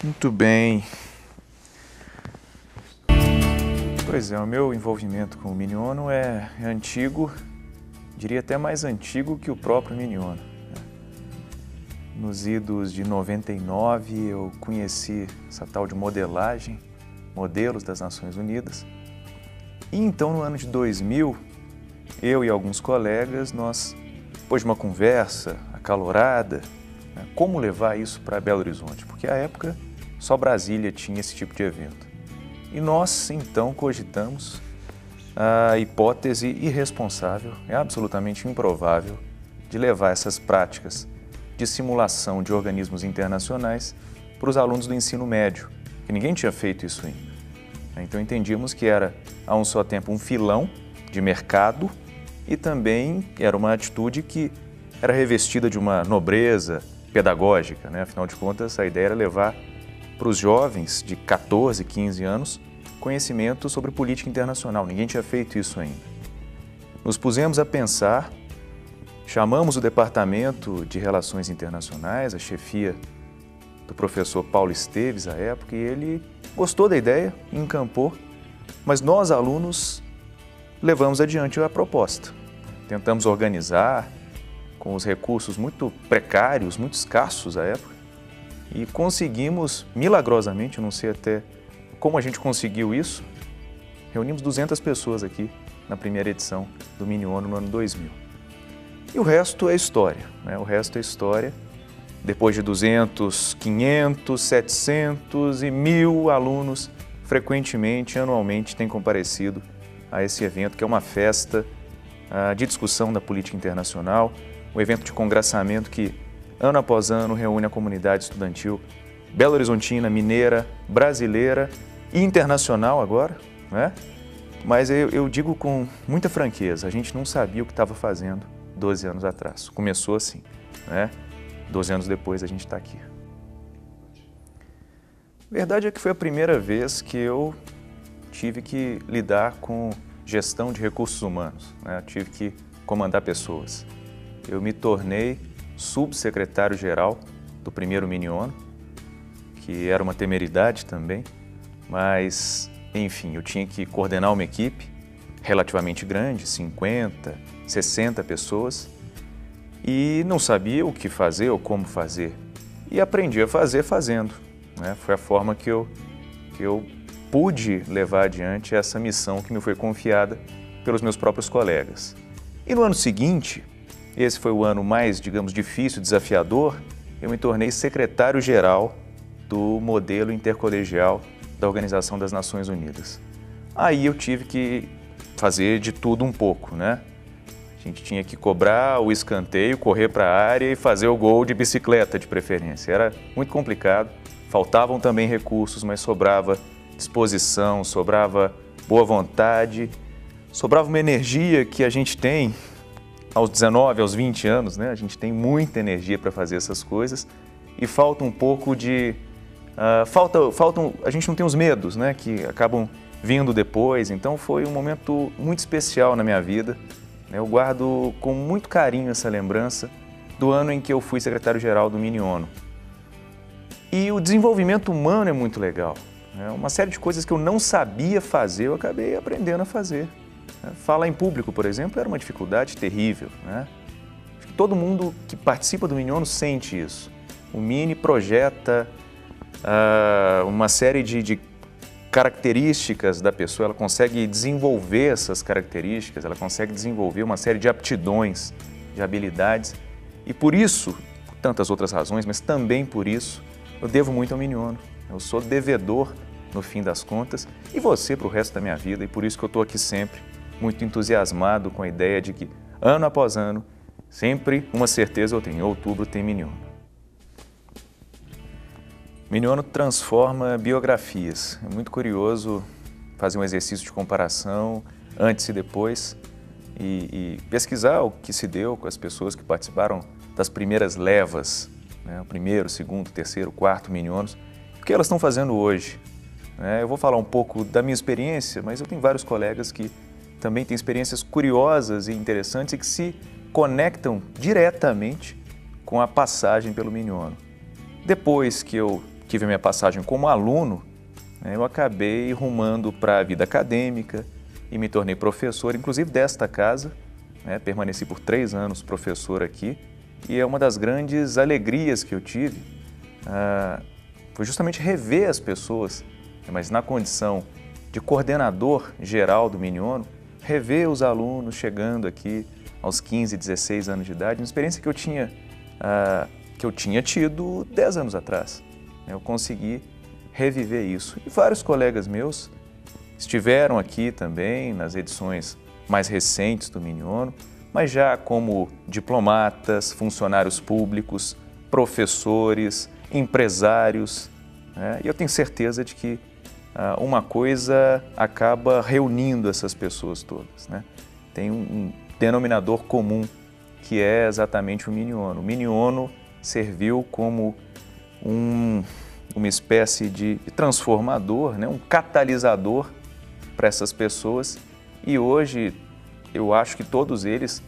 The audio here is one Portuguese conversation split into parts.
Muito bem. Pois é, o meu envolvimento com o Miniono é antigo, diria até mais antigo que o próprio Miniono. Nos idos de 99 eu conheci essa tal de modelagem, modelos das Nações Unidas. E então no ano de 2000, eu e alguns colegas, nós, depois de uma conversa acalorada, como levar isso para Belo Horizonte? Porque à época só Brasília tinha esse tipo de evento. E nós, então, cogitamos a hipótese irresponsável, absolutamente improvável, de levar essas práticas de simulação de organismos internacionais para os alunos do ensino médio, que ninguém tinha feito isso ainda. Então entendíamos que era, a um só tempo, um filão de mercado e também era uma atitude que era revestida de uma nobreza pedagógica, né? Afinal de contas, a ideia era levar para os jovens de 14, 15 anos conhecimento sobre política internacional. Ninguém tinha feito isso ainda. Nos pusemos a pensar, chamamos o Departamento de Relações Internacionais, a chefia do professor Paulo Esteves à época, e ele gostou da ideia, encampou, mas nós, alunos, levamos adiante a proposta. Tentamos organizar com os recursos muito precários, muito escassos à época, e conseguimos, milagrosamente, não sei até como a gente conseguiu isso, reunimos 200 pessoas aqui na primeira edição do Miniono no ano 2000. E o resto é história, né? O resto é história. Depois de 200, 500, 700 e 1000 alunos, frequentemente, anualmente, têm comparecido a esse evento, que é uma festa de discussão da política internacional, um evento de congraçamento que, ano após ano, reúne a comunidade estudantil belo-horizontina, mineira, brasileira e internacional agora, né? Mas eu digo com muita franqueza, a gente não sabia o que estava fazendo 12 anos atrás. Começou assim, né? 12 anos depois a gente está aqui. A verdade é que foi a primeira vez que eu tive que lidar com gestão de recursos humanos, né? Tive que comandar pessoas. Eu me tornei subsecretário-geral do primeiro Miniono, que era uma temeridade também, mas, enfim, eu tinha que coordenar uma equipe relativamente grande, 50, 60 pessoas, e não sabia o que fazer ou como fazer. E aprendi a fazer fazendo, né? Foi a forma que eu pude levar adiante essa missão que me foi confiada pelos meus próprios colegas. E no ano seguinte, esse foi o ano mais, digamos, difícil, desafiador, eu me tornei secretário-geral do modelo intercolegial da Organização das Nações Unidas. Aí eu tive que fazer de tudo um pouco, né? A gente tinha que cobrar o escanteio, correr para a área e fazer o gol de bicicleta, de preferência. Era muito complicado, faltavam também recursos, mas sobrava disposição, sobrava boa vontade, sobrava uma energia que a gente tem aos 19, aos 20 anos, né? A gente tem muita energia para fazer essas coisas e falta um pouco de... a gente não tem os medos, né? Que acabam vindo depois. Então foi um momento muito especial na minha vida. Eu guardo com muito carinho essa lembrança do ano em que eu fui secretário-geral do Miniono. E o desenvolvimento humano é muito legal. Uma série de coisas que eu não sabia fazer, eu acabei aprendendo a fazer. Falar em público, por exemplo, era uma dificuldade terrível, né? Acho que todo mundo que participa do Miniono sente isso. O Mini projeta uma série de características da pessoa, ela consegue desenvolver essas características, ela consegue desenvolver uma série de aptidões, de habilidades. E por isso, por tantas outras razões, mas também por isso, eu devo muito ao Miniono. Eu sou devedor, no fim das contas, e você para o resto da minha vida, e por isso que eu estou aqui sempre, muito entusiasmado com a ideia de que, ano após ano, sempre uma certeza eu tenho, em outubro tem Miniono. Miniono transforma biografias. É muito curioso fazer um exercício de comparação antes e depois e pesquisar o que se deu com as pessoas que participaram das primeiras levas, né? O primeiro, segundo, terceiro, quarto Minionos, o que elas estão fazendo hoje. Eu vou falar um pouco da minha experiência, mas eu tenho vários colegas que também têm experiências curiosas e interessantes e que se conectam diretamente com a passagem pelo Miniono. Depois que eu tive a minha passagem como aluno, né, eu acabei rumando para a vida acadêmica e me tornei professor, inclusive desta casa, né, permaneci por 3 anos professor aqui, e é uma das grandes alegrias que eu tive, foi justamente rever as pessoas, mas na condição de coordenador geral do Miniono, rever os alunos chegando aqui aos 15, 16 anos de idade, uma experiência que eu tinha tido 10 anos atrás. Eu consegui reviver isso. E vários colegas meus estiveram aqui também nas edições mais recentes do Miniono, mas já como diplomatas, funcionários públicos, professores, empresários, né? E eu tenho certeza de que uma coisa acaba reunindo essas pessoas todas, né? Tem um denominador comum, que é exatamente o Miniono. O Miniono serviu como uma espécie de transformador, né? Um catalisador para essas pessoas, e hoje eu acho que todos eles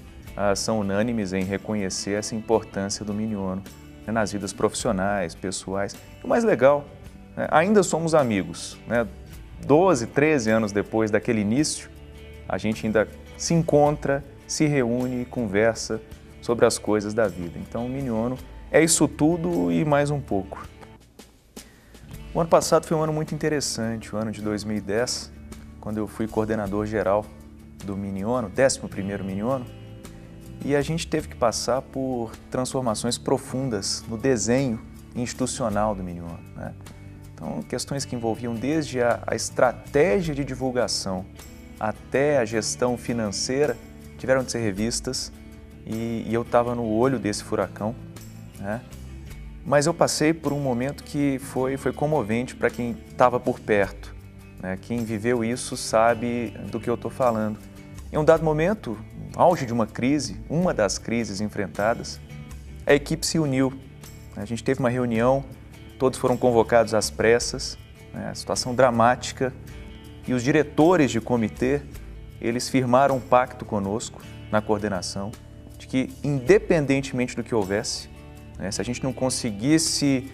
são unânimes em reconhecer essa importância do Miniono, né? Nas vidas profissionais, pessoais. E o mais legal, né? Ainda somos amigos, né? 12, 13 anos depois daquele início, a gente ainda se encontra, se reúne e conversa sobre as coisas da vida. Então o Miniono é isso tudo e mais um pouco. O ano passado foi um ano muito interessante, o ano de 2010, quando eu fui coordenador geral do Miniono, 11º Miniono, e a gente teve que passar por transformações profundas no desenho institucional do Miniono, né? Então, questões que envolviam desde a estratégia de divulgação até a gestão financeira tiveram de ser revistas, e eu estava no olho desse furacão, né? Mas eu passei por um momento que foi comovente para quem estava por perto, né? Quem viveu isso sabe do que eu estou falando. Em um dado momento, auge de uma crise, uma das crises enfrentadas, a equipe se uniu. A gente teve uma reunião, todos foram convocados às pressas, né? A situação dramática, e os diretores de comitê, eles firmaram um pacto conosco na coordenação de que, independentemente do que houvesse, né, se a gente não conseguisse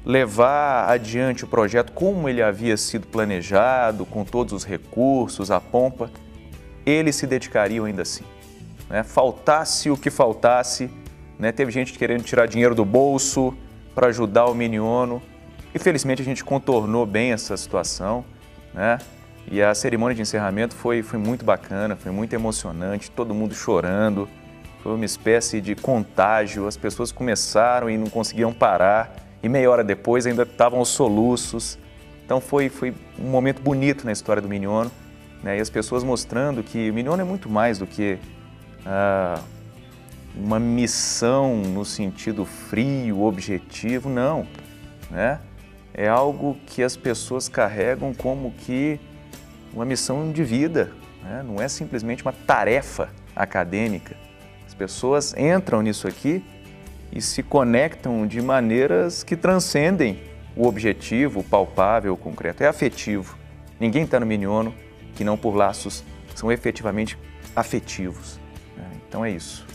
levar adiante o projeto como ele havia sido planejado, com todos os recursos, a pompa, eles se dedicariam ainda assim, né? Faltasse o que faltasse, né? Teve gente querendo tirar dinheiro do bolso para ajudar o Miniono, e felizmente a gente contornou bem essa situação, né? E a cerimônia de encerramento foi muito bacana, foi muito emocionante, todo mundo chorando, foi uma espécie de contágio, as pessoas começaram e não conseguiam parar, e meia hora depois ainda estavam aos soluços. Então foi um momento bonito na história do Miniono, né? E as pessoas mostrando que o Miniono é muito mais do que uma missão no sentido frio, objetivo, não, né? É algo que as pessoas carregam como que uma missão de vida, né? Não é simplesmente uma tarefa acadêmica. As pessoas entram nisso aqui e se conectam de maneiras que transcendem o objetivo, o palpável, o concreto. É afetivo. Ninguém está no Miniono que não por laços são efetivamente afetivos, né? Então é isso.